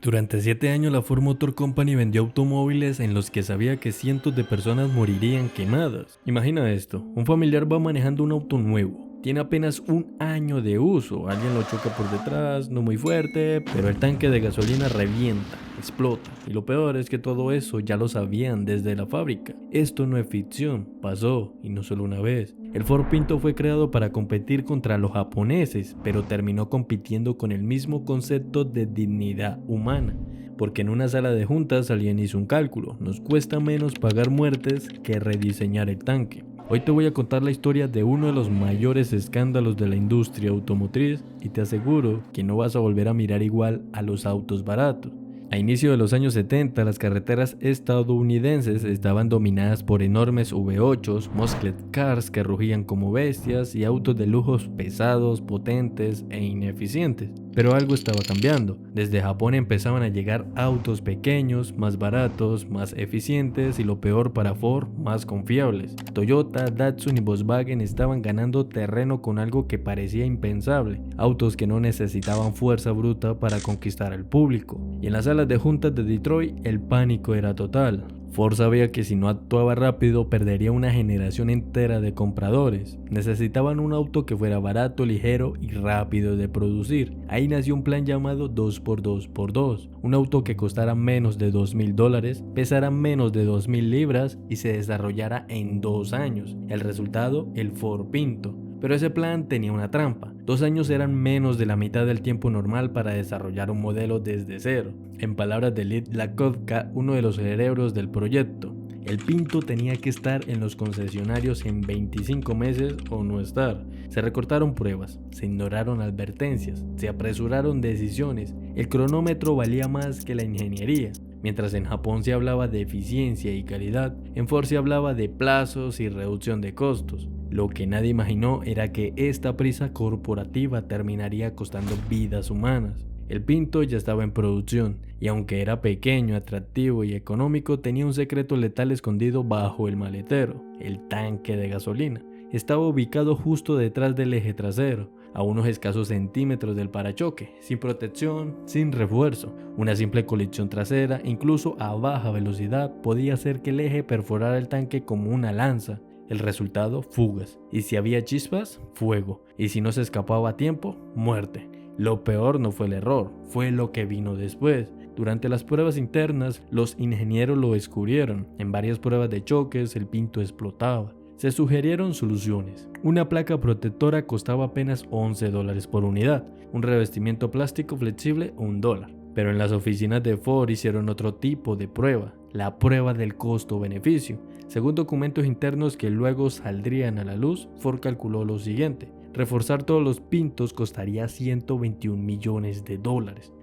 Durante 7 años la Ford Motor Company vendió automóviles en los que sabía que cientos de personas morirían quemadas. Imagina esto, un familiar va manejando un auto nuevo, tiene apenas un año de uso, alguien lo choca por detrás, no muy fuerte, pero el tanque de gasolina revienta, explota. Y lo peor es que todo eso ya lo sabían desde la fábrica. Esto no es ficción, pasó, y no solo una vez. El Ford Pinto fue creado para competir contra los japoneses, pero terminó compitiendo con el mismo concepto de dignidad humana. Porque en una sala de juntas alguien hizo un cálculo, nos cuesta menos pagar muertes que rediseñar el tanque. Hoy te voy a contar la historia de uno de los mayores escándalos de la industria automotriz y te aseguro que no vas a volver a mirar igual a los autos baratos. A inicio de los años 70, las carreteras estadounidenses estaban dominadas por enormes V8s, muscle cars que rugían como bestias y autos de lujos pesados, potentes e ineficientes. Pero algo estaba cambiando. Desde Japón empezaban a llegar autos pequeños, más baratos, más eficientes y lo peor para Ford, más confiables. Toyota, Datsun y Volkswagen estaban ganando terreno con algo que parecía impensable, autos que no necesitaban fuerza bruta para conquistar al público. Y en las salas de juntas de Detroit el pánico era total. Ford sabía que si no actuaba rápido perdería una generación entera de compradores. Necesitaban un auto que fuera barato, ligero y rápido de producir. Ahí nació un plan llamado 2x2x2, un auto que costara menos de $2,000, pesara menos de 2,000 libras y se desarrollara en 2 años. El resultado, el Ford Pinto. Pero ese plan tenía una trampa. 2 años eran menos de la mitad del tiempo normal para desarrollar un modelo desde cero. En palabras de Lee Iacocca, uno de los cerebros del proyecto, el Pinto tenía que estar en los concesionarios en 25 meses o no estar. Se recortaron pruebas, se ignoraron advertencias, se apresuraron decisiones. El cronómetro valía más que la ingeniería. Mientras en Japón se hablaba de eficiencia y calidad, en Ford se hablaba de plazos y reducción de costos. Lo que nadie imaginó era que esta prisa corporativa terminaría costando vidas humanas. El Pinto ya estaba en producción, y aunque era pequeño, atractivo y económico, tenía un secreto letal escondido bajo el maletero, el tanque de gasolina. Estaba ubicado justo detrás del eje trasero, a unos escasos centímetros del parachoque, sin protección, sin refuerzo. Una simple colisión trasera, incluso a baja velocidad, podía hacer que el eje perforara el tanque como una lanza. El resultado, fugas. Y si había chispas, fuego. Y si no se escapaba a tiempo, muerte. Lo peor no fue el error, fue lo que vino después. Durante las pruebas internas, los ingenieros lo descubrieron. En varias pruebas de choques, el Pinto explotaba. Se sugirieron soluciones. Una placa protectora costaba apenas $11 por unidad. Un revestimiento plástico flexible, $1. Pero en las oficinas de Ford hicieron otro tipo de prueba, la prueba del costo-beneficio. Según documentos internos que luego saldrían a la luz, Ford calculó lo siguiente: reforzar todos los Pintos costaría $121 millones.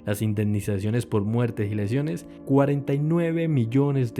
Las indemnizaciones por muertes y lesiones, $49 millones.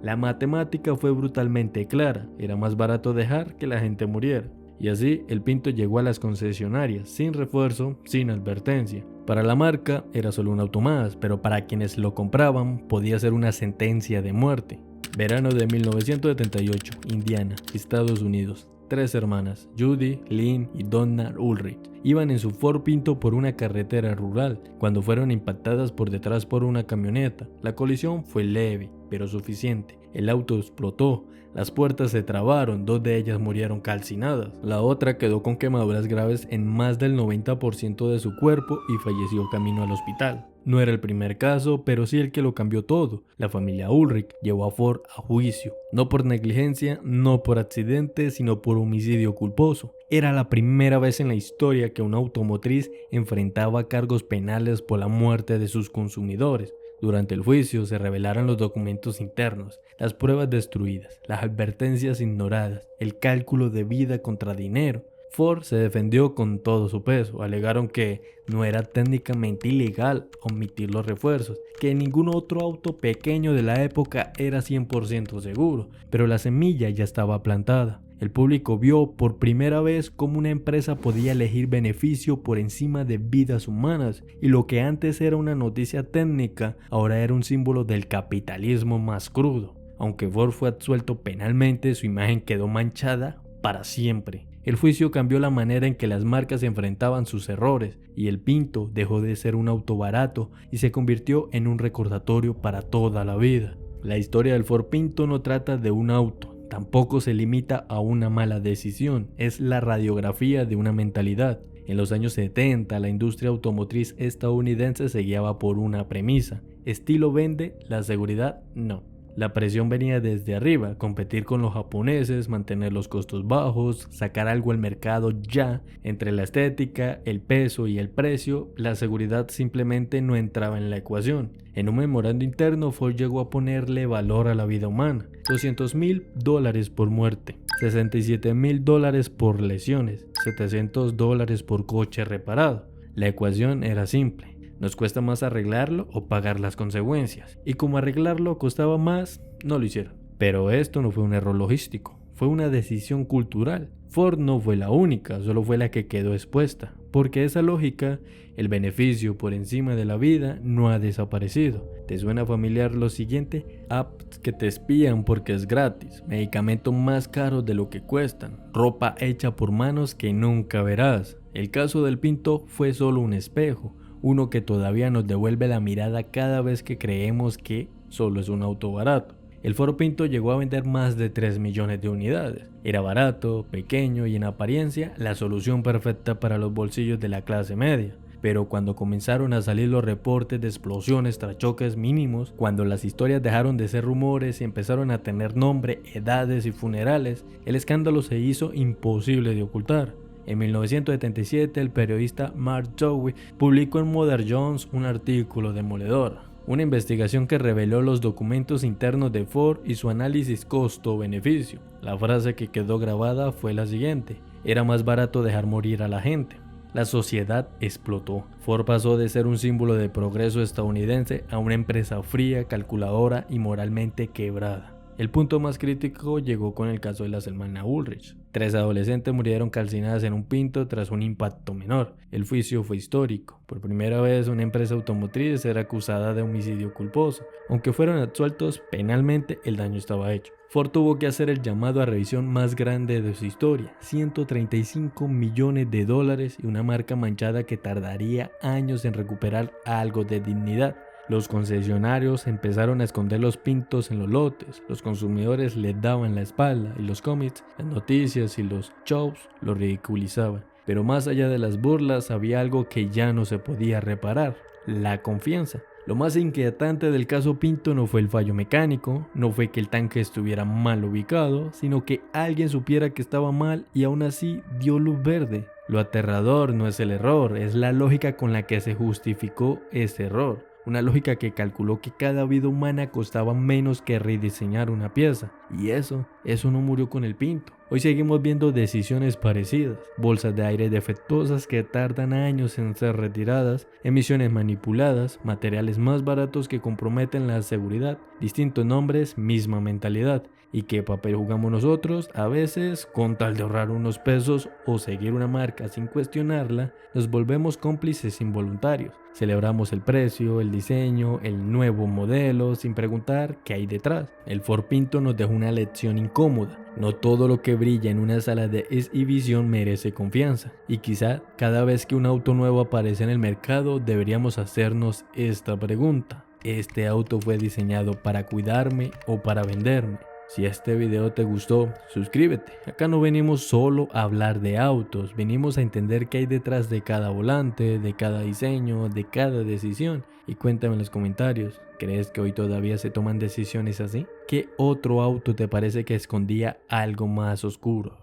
La matemática fue brutalmente clara, era más barato dejar que la gente muriera. Y así el Pinto llegó a las concesionarias, sin refuerzo, sin advertencia. Para la marca era solo un auto más, pero para quienes lo compraban podía ser una sentencia de muerte. Verano de 1978, Indiana, Estados Unidos. 3 hermanas, Judy, Lynn y Donna Ulrich, iban en su Ford Pinto por una carretera rural cuando fueron impactadas por detrás por una camioneta. La colisión fue leve, pero suficiente. El auto explotó, las puertas se trabaron, 2 de ellas murieron calcinadas. La otra quedó con quemaduras graves en más del 90% de su cuerpo y falleció camino al hospital. No era el primer caso, pero sí el que lo cambió todo. La familia Ulrich llevó a Ford a juicio, no por negligencia, no por accidente, sino por homicidio culposo. Era la primera vez en la historia que una automotriz enfrentaba cargos penales por la muerte de sus consumidores. Durante el juicio se revelaron los documentos internos, las pruebas destruidas, las advertencias ignoradas, el cálculo de vida contra dinero. Ford se defendió con todo su peso, alegaron que no era técnicamente ilegal omitir los refuerzos, que ningún otro auto pequeño de la época era 100% seguro, pero la semilla ya estaba plantada. El público vio por primera vez cómo una empresa podía elegir beneficio por encima de vidas humanas, y lo que antes era una noticia técnica, ahora era un símbolo del capitalismo más crudo. Aunque Ford fue absuelto penalmente, su imagen quedó manchada para siempre. El juicio cambió la manera en que las marcas enfrentaban sus errores y el Pinto dejó de ser un auto barato y se convirtió en un recordatorio para toda la vida. La historia del Ford Pinto no trata de un auto, tampoco se limita a una mala decisión, es la radiografía de una mentalidad. En los años 70, la industria automotriz estadounidense se guiaba por una premisa: estilo vende, la seguridad no. La presión venía desde arriba: competir con los japoneses, mantener los costos bajos, sacar algo al mercado ya. Entre la estética, el peso y el precio, la seguridad simplemente no entraba en la ecuación. En un memorando interno, Ford llegó a ponerle valor a la vida humana: $200,000 por muerte, $67,000 por lesiones, $700 por coche reparado. La ecuación era simple: nos cuesta más arreglarlo o pagar las consecuencias. Y como arreglarlo costaba más, no lo hicieron. Pero esto no fue un error logístico, fue una decisión cultural. Ford no fue la única, solo fue la que quedó expuesta. Porque esa lógica, el beneficio por encima de la vida, no ha desaparecido. ¿Te suena familiar lo siguiente? Apps que te espían porque es gratis, medicamentos más caros de lo que cuestan, ropa hecha por manos que nunca verás. El caso del Pinto fue solo un espejo, uno que todavía nos devuelve la mirada cada vez que creemos que solo es un auto barato. El Ford Pinto llegó a vender más de 3 millones de unidades. Era barato, pequeño y en apariencia la solución perfecta para los bolsillos de la clase media. Pero cuando comenzaron a salir los reportes de explosiones tras choques mínimos, cuando las historias dejaron de ser rumores y empezaron a tener nombre, edades y funerales, el escándalo se hizo imposible de ocultar. En 1977, el periodista Mark Dowie publicó en Mother Jones un artículo demoledor, una investigación que reveló los documentos internos de Ford y su análisis costo-beneficio. La frase que quedó grabada fue la siguiente: era más barato dejar morir a la gente. La sociedad explotó. Ford pasó de ser un símbolo de progreso estadounidense a una empresa fría, calculadora y moralmente quebrada. El punto más crítico llegó con el caso de la Selma Ulrich. 3 adolescentes murieron calcinadas en un Pinto tras un impacto menor. El juicio fue histórico. Por primera vez una empresa automotriz era acusada de homicidio culposo. Aunque fueron absueltos penalmente, el daño estaba hecho. Ford tuvo que hacer el llamado a revisión más grande de su historia: $135 millones y una marca manchada que tardaría años en recuperar algo de dignidad. Los concesionarios empezaron a esconder los Pintos en los lotes, los consumidores les daban la espalda y los cómics, las noticias y los shows los ridiculizaban. Pero más allá de las burlas había algo que ya no se podía reparar: la confianza. Lo más inquietante del caso Pinto no fue el fallo mecánico, no fue que el tanque estuviera mal ubicado, sino que alguien supiera que estaba mal y aún así dio luz verde. Lo aterrador no es el error, es la lógica con la que se justificó ese error. Una lógica que calculó que cada vida humana costaba menos que rediseñar una pieza. Y eso no murió con el Pinto. Hoy seguimos viendo decisiones parecidas: bolsas de aire defectuosas que tardan años en ser retiradas, emisiones manipuladas, materiales más baratos que comprometen la seguridad, distintos nombres, misma mentalidad. ¿Y qué papel jugamos nosotros? A veces, con tal de ahorrar unos pesos o seguir una marca sin cuestionarla, nos volvemos cómplices involuntarios. Celebramos el precio, el diseño, el nuevo modelo, sin preguntar qué hay detrás. El Ford Pinto nos dejó una lección incómoda: no todo lo que brilla en una sala de exhibición merece confianza. Y quizá cada vez que un auto nuevo aparece en el mercado deberíamos hacernos esta pregunta: ¿este auto fue diseñado para cuidarme o para venderme? Si este video te gustó, suscríbete. Acá no venimos solo a hablar de autos, venimos a entender qué hay detrás de cada volante, de cada diseño, de cada decisión. Y cuéntame en los comentarios, ¿crees que hoy todavía se toman decisiones así? ¿Qué otro auto te parece que escondía algo más oscuro?